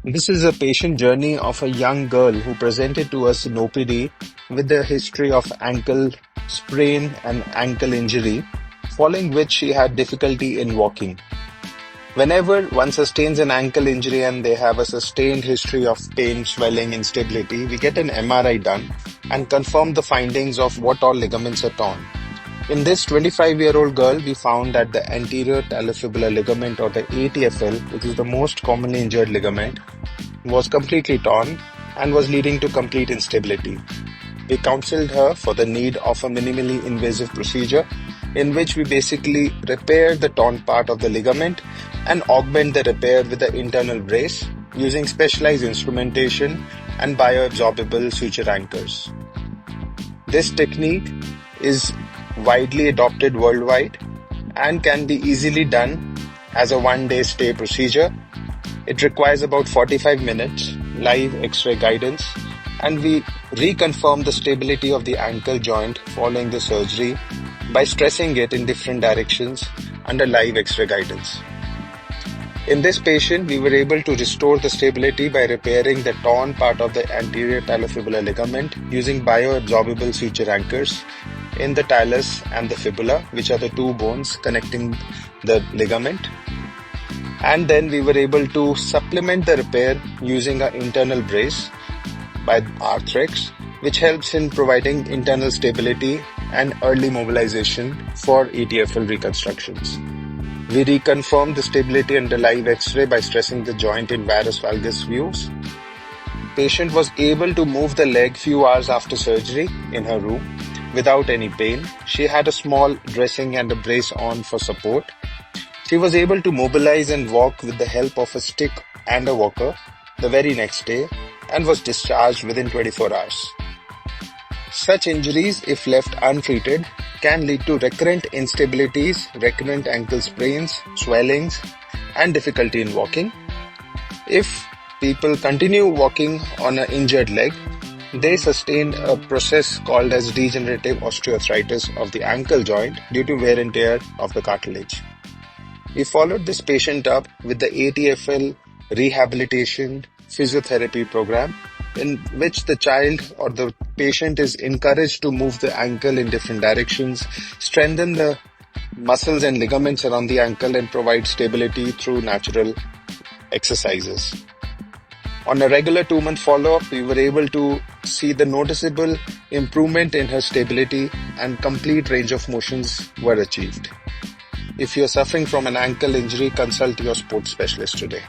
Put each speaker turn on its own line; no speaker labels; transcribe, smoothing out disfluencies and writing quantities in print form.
This is a patient journey of a young girl who presented to us in OPD with a history of ankle sprain and ankle injury, following which she had difficulty in walking. Whenever one sustains an ankle injury and they have a sustained history of pain, swelling, instability, we get an MRI done and confirm the findings of what all ligaments are torn. In this 25-year-old girl, we found that the anterior talofibular ligament, or the ATFL, which is the most commonly injured ligament, was completely torn and was leading to complete instability. We counseled her for the need of a minimally invasive procedure in which we basically repair the torn part of the ligament and augment the repair with the internal brace using specialized instrumentation and bioabsorbable suture anchors. This technique is widely adopted worldwide and can be easily done as a one-day stay procedure. It requires about 45 minutes live X-ray guidance, and we reconfirm the stability of the ankle joint following the surgery by stressing it in different directions under live X-ray guidance. In this patient, we were able to restore the stability by repairing the torn part of the anterior talofibular ligament using bioabsorbable suture anchors in the talus and the fibula, which are the two bones connecting the ligament. And then we were able to supplement the repair using an internal brace by Arthrex, which helps in providing internal stability and early mobilization for ATFL reconstructions. We reconfirmed the stability under live X-ray by stressing the joint in varus valgus views. Patient was able to move the leg few hours after surgery in her room without any pain. She had a small dressing and a brace on for support. She was able to mobilize and walk with the help of a stick and a walker the very next day and was discharged within 24 hours. Such injuries, if left untreated, can lead to recurrent instabilities, recurrent ankle sprains, swellings, and difficulty in walking. If people continue walking on an injured leg, they sustain a process called as degenerative osteoarthritis of the ankle joint due to wear and tear of the cartilage. We followed this patient up with the ATFL rehabilitation physiotherapy program, in which the child or the patient is encouraged to move the ankle in different directions, strengthen the muscles and ligaments around the ankle, and provide stability through natural exercises. On a regular 2-month follow-up, we were able to see the noticeable improvement in her stability and complete range of motions were achieved. If you are suffering from an ankle injury, consult your sports specialist today.